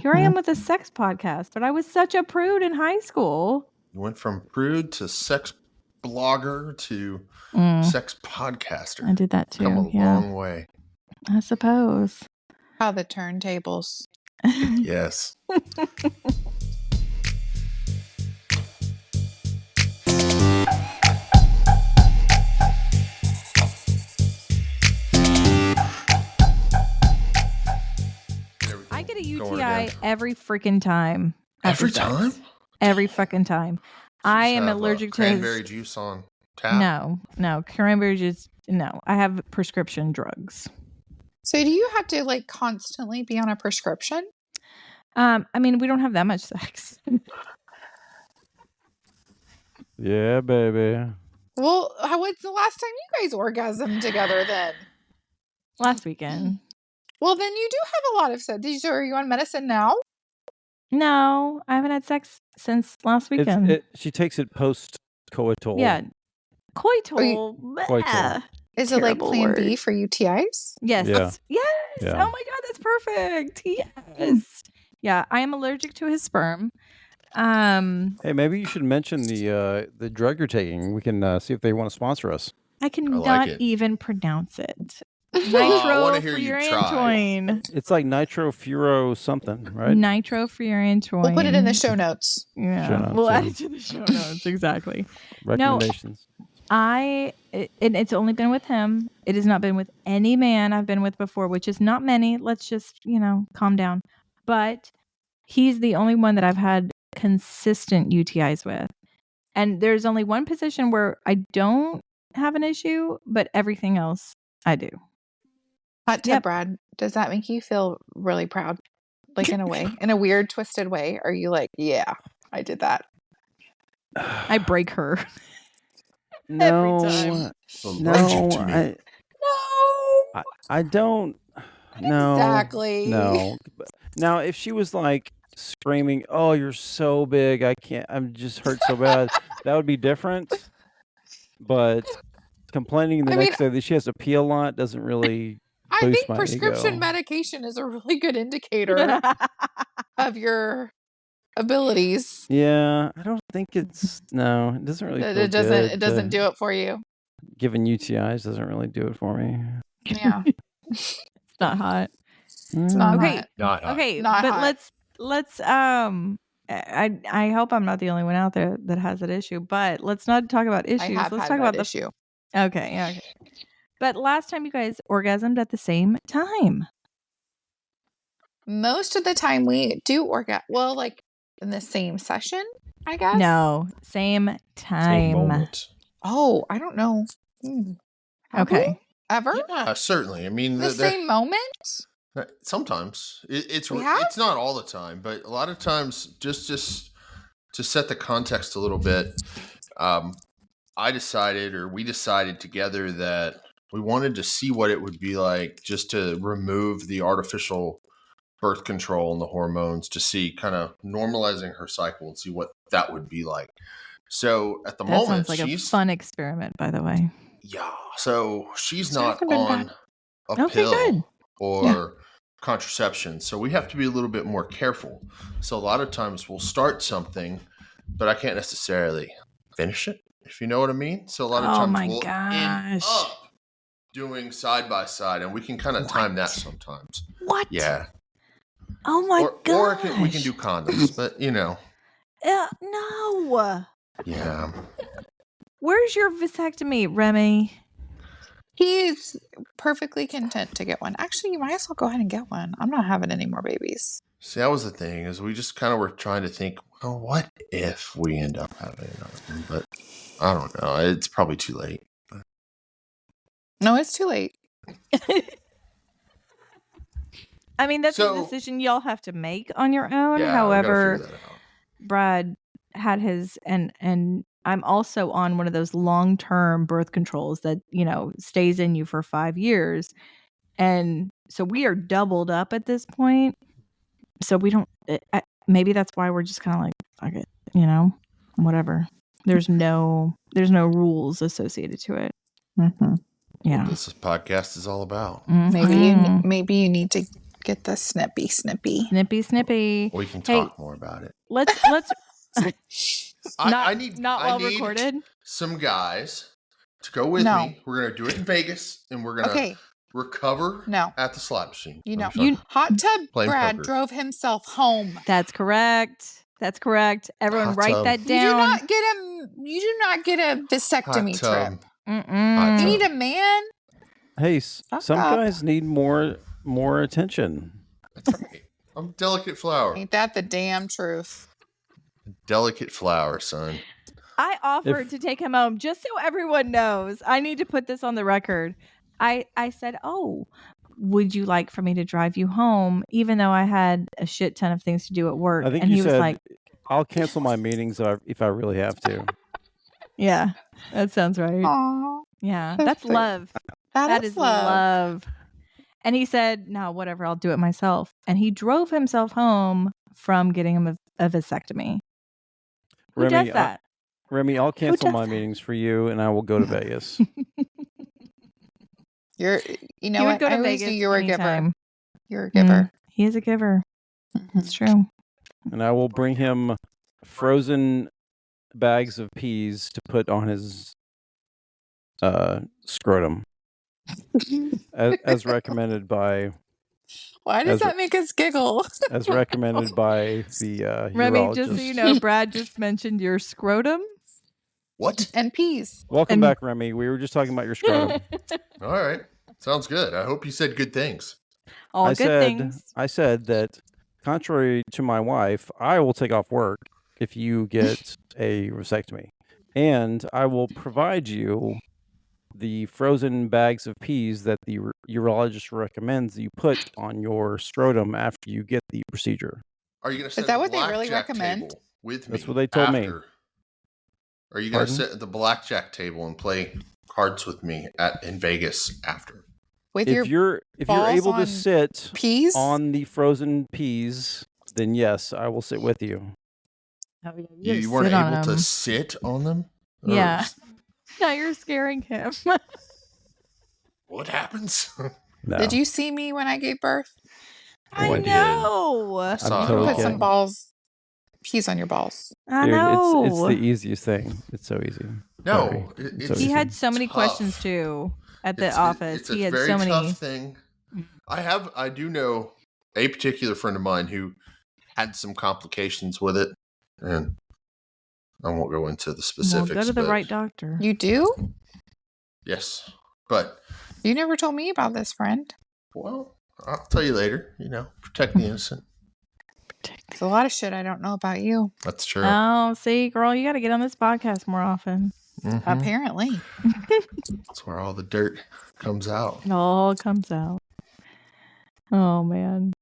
S2: Here I am with a sex podcast, but I was such a prude in high school.
S1: You went from prude to sex blogger to sex podcaster.
S2: I did that too.
S1: Come a long way.
S2: I suppose.
S3: How the turntables.
S1: Yes.
S2: I get a UTI every freaking time.
S1: Every time?
S2: Every fucking time. I am allergic to
S1: cranberry juice on tap?
S2: No. Cranberry juice, no. I have prescription drugs.
S3: So do you have to constantly be on a prescription?
S2: I mean, we don't have that much sex.
S4: Yeah, baby.
S3: Well, when's the last time you guys orgasmed together then?
S2: Last weekend.
S3: Well, then you do have a lot of sex. Are you on medicine now?
S2: No, I haven't had sex since last weekend.
S4: She takes it post-coital.
S2: Yeah. Coital.
S3: Is it like Plan B for UTIs?
S2: Yes.
S4: Yeah.
S2: Yes.
S4: Yeah.
S2: Oh my God, that's perfect. Yes. Yeah, I am allergic to his sperm.
S4: Hey, maybe you should mention the drug you're taking. We can see if they want to sponsor us.
S2: I cannot even pronounce it.
S1: I want to hear you try.
S4: It's like nitrofuro something, right?
S2: Nitrofurantoin.
S3: We'll put it in the show notes.
S2: Yeah, we'll add it to the show notes. Exactly.
S4: Recommendations.
S2: No, it's only been with him. It has not been with any man I've been with before, which is not many. Let's just, calm down. But he's the only one that I've had consistent UTIs with. And there's only one position where I don't have an issue, but everything else I do.
S3: Hot tip, Brad. Does that make you feel really proud? Like in a way, in a weird, twisted way? Are you like, yeah, I did that?
S2: I break her.
S4: No,
S2: every time.
S1: Allergic to me.
S3: No.
S4: I don't. No,
S3: Exactly.
S4: no. Now, if she was like screaming, "Oh, you're so big, I can't. I'm just hurt so bad," that would be different. But complaining the next day that she has to pee a lot doesn't really
S3: I
S4: boost
S3: think
S4: my
S3: prescription
S4: ego.
S3: medication is a really good indicator of your abilities.
S4: Yeah, I don't think it's no. It doesn't really feel good.
S3: It doesn't do it for you.
S4: Giving UTIs doesn't really do it for me.
S3: Yeah.
S2: It's not hot.
S3: It's not
S2: Okay.
S3: hot.
S1: Not hot.
S2: Okay,
S3: Not
S2: but
S3: hot.
S2: let's I hope I'm not the only one out there that has that issue, but let's not talk about issues.
S3: I have
S2: Let's
S3: had
S2: talk
S3: that
S2: about the
S3: issue.
S2: Okay, yeah, okay. But last time you guys orgasmed at the same time.
S3: Most of the time we do well, like in the same session, I guess.
S2: No, same time.
S1: Same moment.
S3: Oh, I don't know. Have
S2: Okay.
S3: we? Ever?
S1: Yeah, certainly. I mean,
S3: The same moment?
S1: Sometimes it's
S3: We have?
S1: it's not all the time, but a lot of times, just to set the context a little bit, we decided together that we wanted to see what it would be like just to remove the artificial birth control and the hormones, to see kind of normalizing her cycle and see what that would be like. So at the moment,
S2: sounds like a fun experiment, by the way.
S1: Yeah. So she's
S3: It's
S1: not
S3: not been
S1: on
S3: bad.
S1: a
S2: Okay,
S1: pill
S2: good.
S1: or contraception. So we have to be a little bit more careful. So a lot of times we'll start something, but I can't necessarily finish it, if you know what I mean. So a lot of times we'll end up doing side by side, and we can kind of time that sometimes.
S2: What?
S1: Yeah.
S2: Oh my god.
S1: Or we can do condoms, but you know.
S2: No.
S1: Yeah.
S2: Where's your vasectomy, Remy?
S3: He's perfectly content to get one. Actually, you might as well go ahead and get one. I'm not having any more babies.
S1: See, that was the thing, is we just kind of were trying to think, well, what if we end up having another one? But I don't know. It's probably too late. But...
S3: No, it's too late.
S2: I mean, that's a decision y'all have to make on your own.
S1: Yeah,
S2: however, Brad had his, and I'm also on one of those long-term birth controls that, stays in you for 5 years. And so we are doubled up at this point. So we don't, maybe that's why we're just kind of like, fuck it, whatever. There's no rules associated to it.
S3: Mm-hmm.
S2: Yeah.
S1: What this podcast is all about.
S2: Mm-hmm.
S3: Maybe you need to get the snippy.
S1: We can talk more about it.
S2: Let's
S1: I need
S2: recorded.
S1: Some guys to go with me. We're gonna do it in Vegas, and we're gonna recover at the slot machine.
S3: Hot Tub Brad drove himself home.
S2: That's correct. Everyone write that down.
S3: You do not get a vasectomy trip.
S2: You
S3: need a man.
S4: Hey, some guys need more attention.
S1: That's right. I'm a delicate flower.
S3: Ain't that the damn truth?
S1: Delicate flower, son.
S2: I offered to take him home, just so everyone knows. I need to put this on the record. I said, "Oh, would you like for me to drive you home?" Even though I had a shit ton of things to do at work.
S4: I think
S2: and
S4: you
S2: he
S4: said,
S2: was like,
S4: "I'll cancel my meetings if I really have to."
S2: Yeah, that sounds right.
S3: Aww,
S2: yeah, that's love. That is love. And he said, "No, whatever, I'll do it myself." And he drove himself home from getting him a vasectomy. Who does that?
S4: Remy, I'll cancel my meetings for you, and I will go to Vegas.
S3: You know what?
S2: Go to
S3: I always
S2: Vegas
S3: knew you were a giver.
S2: anytime.
S3: You're a giver.
S2: He is a giver. It's true.
S4: And I will bring him frozen bags of peas to put on his scrotum, as recommended by.
S3: Why does that make us giggle?
S4: As recommended by the
S2: Remy,
S4: urologist.
S2: just so you know, Brad just mentioned your scrotum.
S1: What?
S3: And peas.
S4: Welcome back, Remy. We were just talking about your scrotum.
S1: All right. Sounds good. I hope you said good things.
S2: Good things.
S4: I said that, contrary to my wife, I will take off work if you get a vasectomy. And I will provide you the frozen bags of peas that the urologist recommends you put on your scrotum after you get the procedure.
S1: Are you going to sit
S3: Is that
S1: at the
S3: what they really
S1: blackjack
S3: recommend?
S1: table with me?
S4: That's what they told me.
S1: Are you going to sit at the blackjack table and play cards with me in Vegas after?
S3: With
S4: If you're able to sit
S3: peas
S4: on the frozen peas, then yes, I will sit with you.
S2: Oh, yeah,
S1: You weren't able to sit on them?
S2: Yeah. Now you're scaring him.
S1: What happens?
S4: No.
S3: Did you see me when I gave birth?
S2: I know.
S1: I saw
S4: I'm
S1: it
S4: totally
S3: Put some
S4: kidding.
S3: peas on your balls.
S2: I
S4: Dude,
S2: know.
S4: it's the easiest thing. It's so easy.
S1: No,
S2: He had so many questions too at the office. He had so many.
S1: Tough thing. I do know a particular friend of mine who had some complications with it, and I won't go into the specifics.
S2: Well, go to the right doctor.
S3: You do?
S1: Yes, but
S3: you never told me about this, friend.
S1: Well, I'll tell you later. Protect the innocent.
S3: There's a lot of shit I don't know about you.
S1: That's true.
S2: Oh, see, girl, you got to get on this podcast more often.
S1: Mm-hmm.
S3: Apparently.
S1: That's where all the dirt comes out.
S2: It all comes out. Oh, man.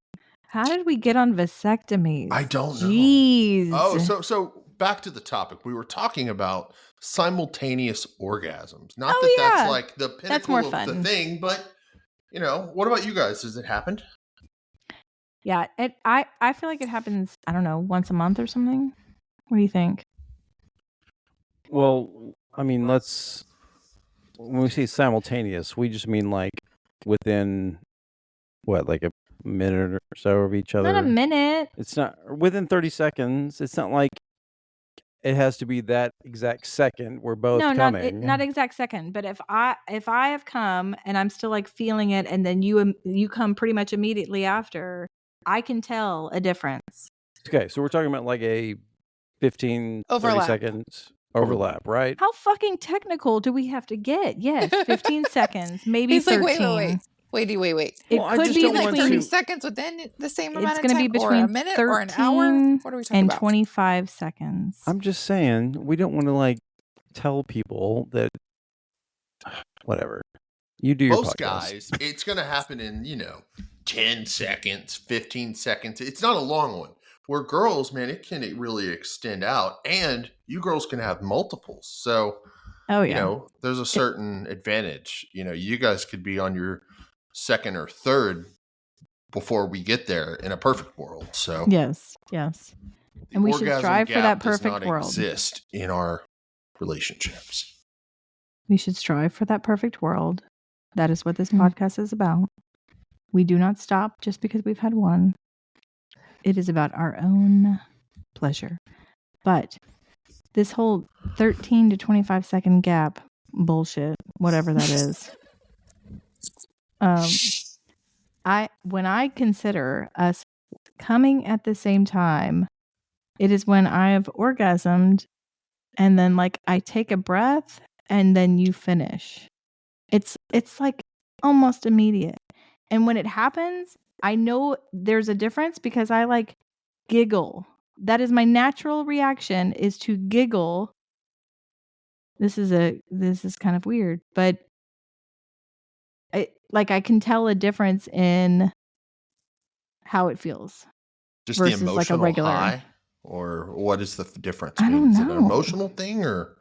S2: How did we get on vasectomies?
S1: I don't know.
S2: Jeez.
S1: Oh, so back to the topic. We were talking about simultaneous orgasms. Not that's like the pinnacle of the thing, but, what about you guys? Has it happened?
S2: Yeah, I feel like it happens, I don't know, once a month or something. What do you think?
S4: Well, I mean, when we say simultaneous, we just mean like within, like a minute or so of each other?
S2: Not a minute.
S4: It's not within 30 seconds. It's not like it has to be that exact second we're both coming.
S2: Not exact second, but if I have come and I'm still like feeling it, and then you come pretty much immediately after, I can tell a difference.
S4: Okay, so we're talking about like a 30 seconds overlap, right?
S2: How fucking technical do we have to get? Yes, 15 seconds, maybe
S3: He's
S2: 13.
S3: Like, wait.
S2: It could be
S3: like 30 seconds within the same amount of time.
S2: It's going to be between
S3: a minute or an hour. What are we talking about?
S2: 25 seconds.
S4: I'm just saying, we don't want to like tell people that whatever. You do
S1: Most
S4: your podcast.
S1: guys, it's going to happen in, 10 seconds, 15 seconds. It's not a long one. Where girls, man, it can really extend out, and you girls can have multiples. So, there's a certain advantage. You guys could be on your second or third before we get there in a perfect world. So
S2: yes, and we should strive for that perfect world.
S1: Exist in our relationships.
S2: We should strive for that perfect world. That is what this podcast is about. We do not stop just because we've had one. It is about our own pleasure. But this whole 13 to 25 second gap bullshit, whatever that is. When I consider us coming at the same time, it is when I have orgasmed and then like I take a breath and then you finish. It's like almost immediate. And when it happens, I know there's a difference because I like giggle. That is my natural reaction, is to giggle. This is kind of weird, but I can tell a difference in how it feels.
S1: Just the emotional
S2: like a regular
S1: high, or what is the difference?
S2: I don't know.
S1: Is it an emotional thing, or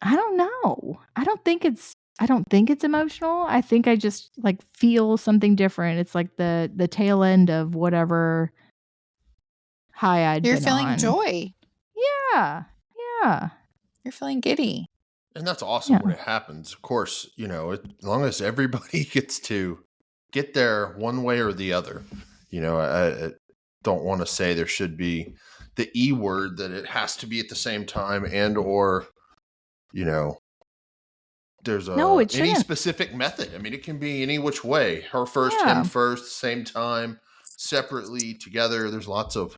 S2: I don't know. I don't think it's emotional. I think I just like feel something different. It's like the tail end of whatever high I'd been on.
S3: You're feeling joy.
S2: Yeah.
S3: You're feeling giddy.
S1: And that's awesome when it happens. Of course, as long as everybody gets to get there one way or the other. I don't want to say there should be the E word, that it has to be at the same time, and or there's any specific method. I mean, it can be any which way. Her first, him first, same time, separately, together. There's lots of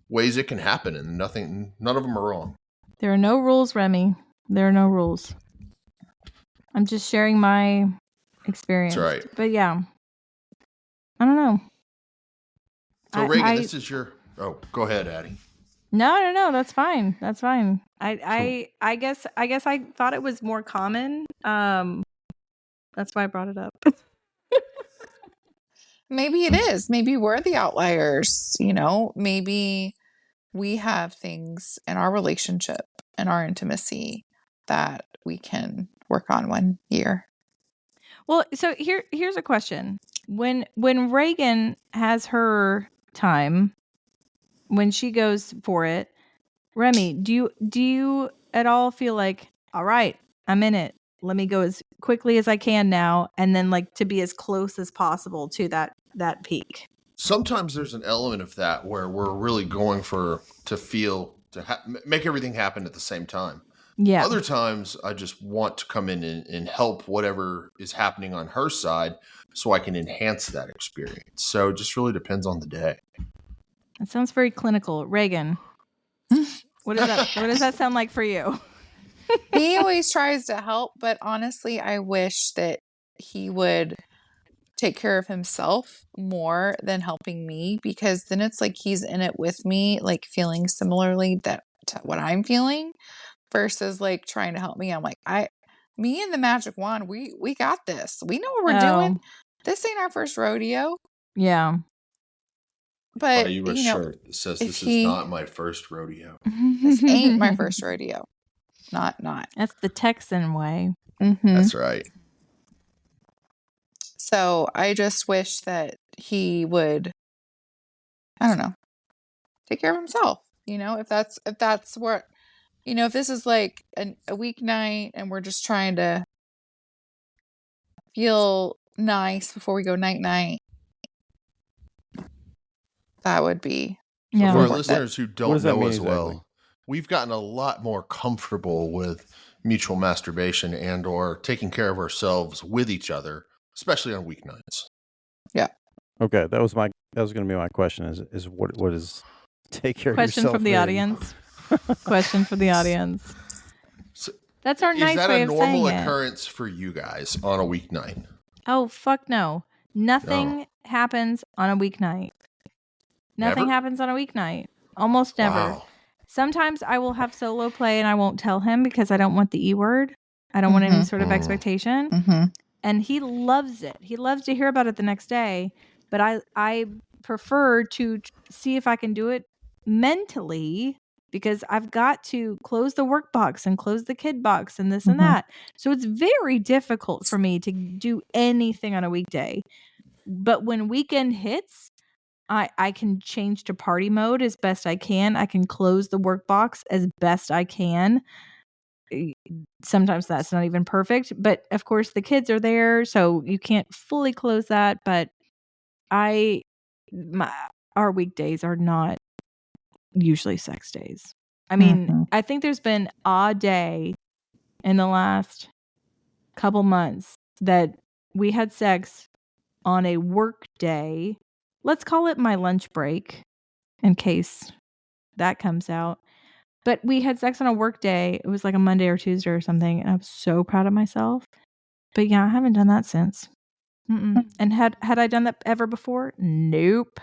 S1: ways it can happen, and none of them are wrong.
S2: There are no rules, Remy. There are no rules. I'm just sharing my experience.
S1: That's right.
S2: But yeah, I don't know.
S1: So Reagan, this is your... Oh, go ahead, Addy.
S2: No. That's fine. That's fine. I guess I thought it was more common. That's why I brought it up.
S3: Maybe it is. Maybe we're the outliers. Maybe we have things in our relationship and our intimacy that we can work on one year.
S2: Well, so here's a question. When Reagan has her time, when she goes for it, Remy, do you at all feel like, all right, I'm in it. Let me go as quickly as I can now, and then like to be as close as possible to that peak?
S1: Sometimes there's an element of that where we're really going make everything happen at the same time.
S2: Yeah.
S1: Other times I just want to come in and help whatever is happening on her side so I can enhance that experience. So it just really depends on the day.
S2: That sounds very clinical. Reagan, what does that sound like for you?
S3: He always tries to help, but honestly, I wish that he would take care of himself more than helping me, because then it's like he's in it with me, like feeling similarly to what I'm feeling, versus like trying to help me. I'm like, me and the magic wand, we got this. We know what we're doing. This ain't our first rodeo.
S2: Yeah.
S3: But
S1: buy you a shirt that says this is not my first rodeo.
S3: This ain't my first rodeo. Not.
S2: That's the Texan way.
S3: Mm-hmm.
S1: That's right.
S3: So I just wish that he would, I don't know, take care of himself. If that's what, if this is like a weeknight and we're just trying to feel nice before we go night, that would be.
S2: Yeah.
S1: For our listeners who don't know as
S4: exactly?
S1: well, we've gotten a lot more comfortable with mutual masturbation and or taking care of ourselves with each other, especially on weeknights.
S3: Yeah.
S4: Okay, that was going to be my question. Is what is take care of yourself?
S2: Question from the audience. Question for the audience.
S1: So,
S2: that's our nice way of saying it.
S1: Is that a normal occurrence for you guys on a weeknight?
S2: Oh, fuck no. Nothing happens on a weeknight. Nothing happens on a weeknight. Almost never.
S1: Wow.
S2: Sometimes I will have solo play and I won't tell him because I don't want the E word. I don't want any sort of expectation.
S3: Mm-hmm.
S2: And he loves it. He loves to hear about it the next day. But I prefer to see if I can do it mentally, because I've got to close the work box and close the kid box and this and that. So it's very difficult for me to do anything on a weekday. But when weekend hits, I can change to party mode as best I can. I can close the work box as best I can. Sometimes that's not even perfect, but of course the kids are there, so you can't fully close that. But our weekdays are not usually sex days. I mean, I think there's been a day in the last couple months that we had sex on a work day. Let's call it my lunch break in case that comes out. But we had sex on a work day. It was like a Monday or Tuesday or something. And I'm so proud of myself. But yeah, I haven't done that since. And had I done that ever before? Nope.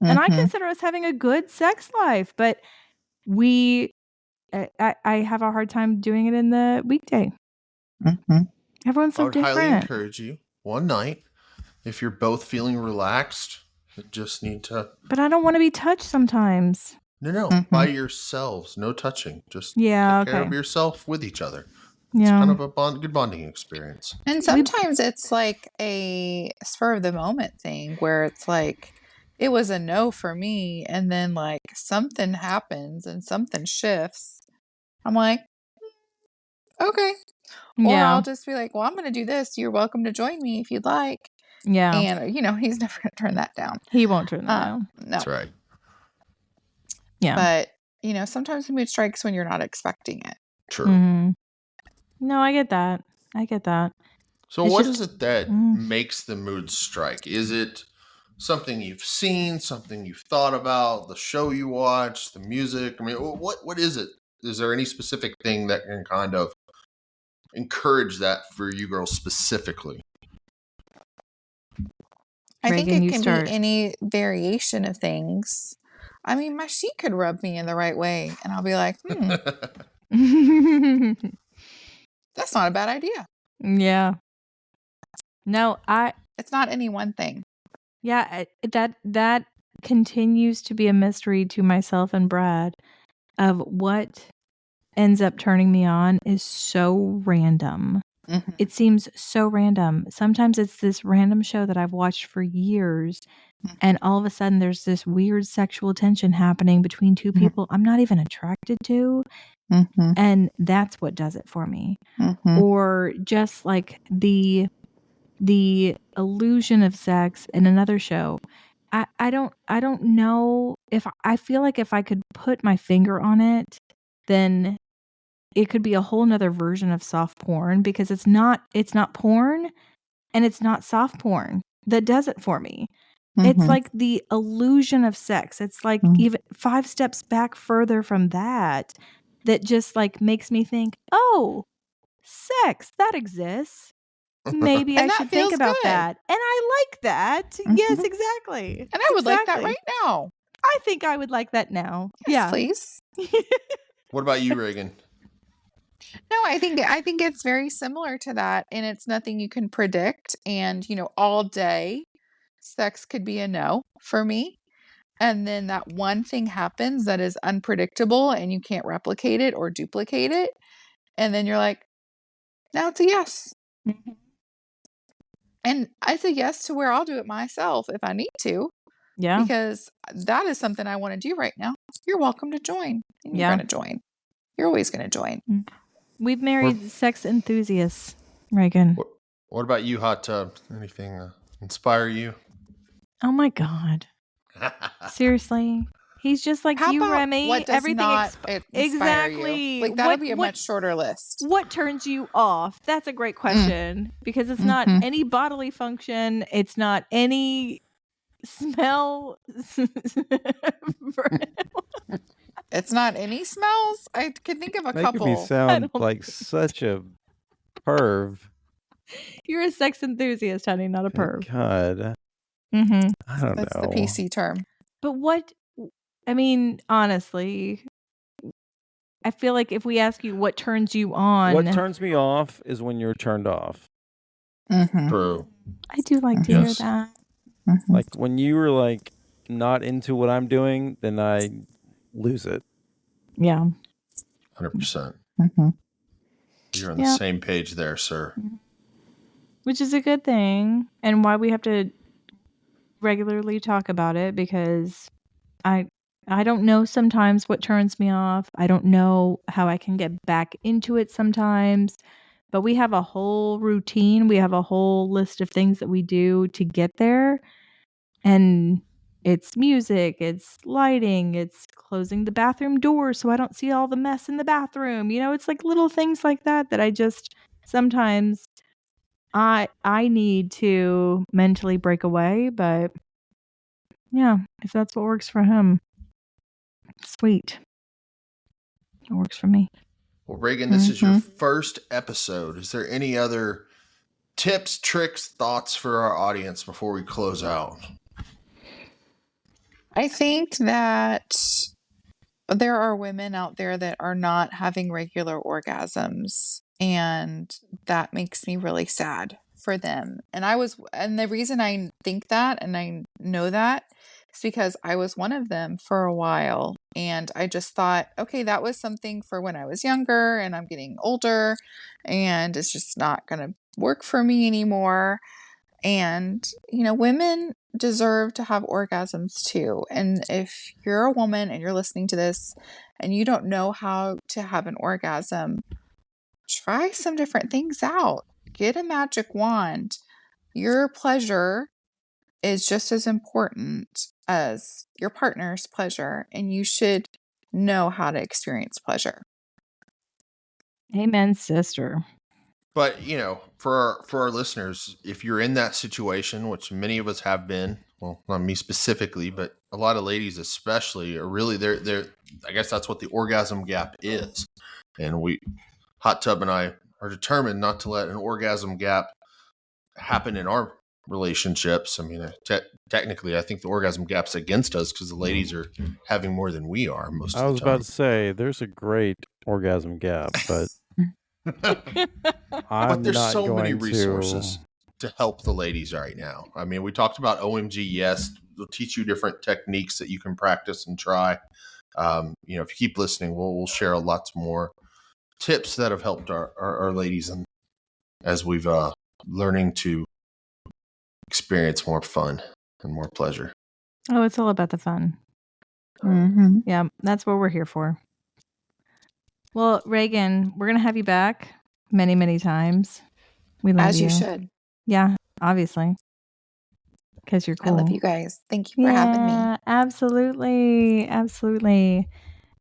S2: And I consider us having a good sex life, but I have a hard time doing it in the weekday. Everyone's so different.
S1: I would highly encourage you one night, if you're both feeling relaxed, you just need to.
S2: But I don't want to be touched sometimes.
S1: No, by yourselves, no touching. Just take care of yourself with each other. It's kind of a good bonding experience.
S3: And sometimes it's like a spur of the moment thing where it's like, it was a no for me, and then like something happens and something shifts. I'm like, okay. Or I'll just be like, well, I'm going to do this. You're welcome to join me if you'd like.
S2: Yeah.
S3: And, he's never going to turn that down.
S2: He won't turn that down.
S3: No.
S1: That's right.
S2: Yeah.
S3: But, sometimes the mood strikes when you're not expecting it.
S1: True.
S2: No, I get that.
S1: So what is it that makes the mood strike? Is it something you've seen, something you've thought about, the show you watch, the music? I mean, what is it? Is there any specific thing that can kind of encourage that for you girls specifically?
S3: I think it can be any variation of things. I mean, my sheet could rub me in the right way, and I'll be like, that's not a bad idea.
S2: Yeah. No,
S3: it's not any one thing.
S2: Yeah, that continues to be a mystery to myself and Brad of what ends up turning me on is so random.
S3: Mm-hmm.
S2: It seems so random. Sometimes it's this random show that I've watched for years, and all of a sudden there's this weird sexual tension happening between two people I'm not even attracted to. And that's what does it for me. Or just like the illusion of sex in another show. I don't know if I feel like if I could put my finger on it, then it could be a whole nother version of soft porn, because it's not porn and it's not soft porn that does it for me. It's like the illusion of sex. It's like even 5 steps back further from that just like makes me think, oh, sex, that exists. Maybe I should think about that. And I like that. Yes, exactly.
S3: And I would like that right now.
S2: I think I would like that now.
S3: Yes, please.
S1: What about you, Reagan?
S3: No, I think it's very similar to that, and it's nothing you can predict. And all day, sex could be a no for me, and then that one thing happens that is unpredictable, and you can't replicate it or duplicate it, and then you're like, now it's a yes. And it's a yes to where I'll do it myself if I need to.
S2: Yeah,
S3: because that is something I want to do right now. You're welcome to join. And you're going to join. You're always going to join.
S2: We've married sex enthusiasts, Reagan.
S1: What about you, Hot Tub? Anything inspire you?
S2: Oh my God. Seriously. He's just like you, Remy.
S3: What does
S2: everything
S3: not inspire you? Like, that'll be a much shorter list.
S2: What turns you off? That's a great question, because it's not any bodily function. It's not any smell.
S3: It's not any smells. I could think of a couple.
S4: Making me sound like such a perv.
S2: You're a sex enthusiast, honey, not a perv.
S4: God.
S2: I
S4: don't know.
S3: That's the PC term.
S2: But I mean, honestly, I feel like if we ask you what turns you on.
S4: What turns me off is when you're turned off.
S1: True.
S2: I do like to hear that.
S4: Like when you were like not into what I'm doing, then I lose it.
S2: Yeah.
S1: 100%. You're on the same page there, sir.
S2: Which is a good thing, and why we have to regularly talk about it, because I don't know sometimes what turns me off. I don't know how I can get back into it sometimes. But we have a whole routine. We have a whole list of things that we do to get there. And it's music, it's lighting, it's closing the bathroom door so I don't see all the mess in the bathroom. It's like little things like that I just sometimes I need to mentally break away. But yeah, if that's what works for him, sweet. It works for me.
S1: Well, Reagan, this is your first episode. Is there any other tips, tricks, thoughts for our audience before we close out?
S3: I think that there are women out there that are not having regular orgasms, and that makes me really sad for them. And the reason I think that and I know that is because I was one of them for a while, and I just thought, okay, that was something for when I was younger, and I'm getting older, and it's just not going to work for me anymore. And, women deserve to have orgasms too. And if you're a woman and you're listening to this and you don't know how to have an orgasm, try some different things out. Get a magic wand. Your pleasure is just as important as your partner's pleasure, and you should know how to experience pleasure.
S2: Amen, sister.
S1: But, for our listeners, if you're in that situation, which many of us have been, well, not me specifically, but a lot of ladies especially are really they're I guess that's what the orgasm gap is. And Hot Tub and I are determined not to let an orgasm gap happen in our relationships. I mean, technically, I think the orgasm gap's against us because the ladies are having more than we are most of the time.
S4: I was about to say, there's a great orgasm gap, but
S1: but there's so many resources to help the ladies right now. I mean, we talked about OMG Yes. We'll teach you different techniques that you can practice and try. If you keep listening, we'll share lots more tips that have helped our ladies, and as we've learning to experience more fun and more pleasure.
S2: Oh, it's all about the fun. Yeah, that's what we're here for. Well, Reagan, we're going to have you back many, many times. We love you.
S3: As you should.
S2: Yeah, obviously. Because you're cool.
S3: I love you guys. Thank you for having me.
S2: Absolutely. Absolutely.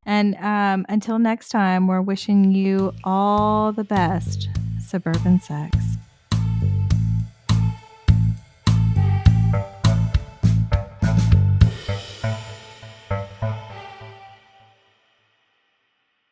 S2: And until next time, we're wishing you all the best suburban sex.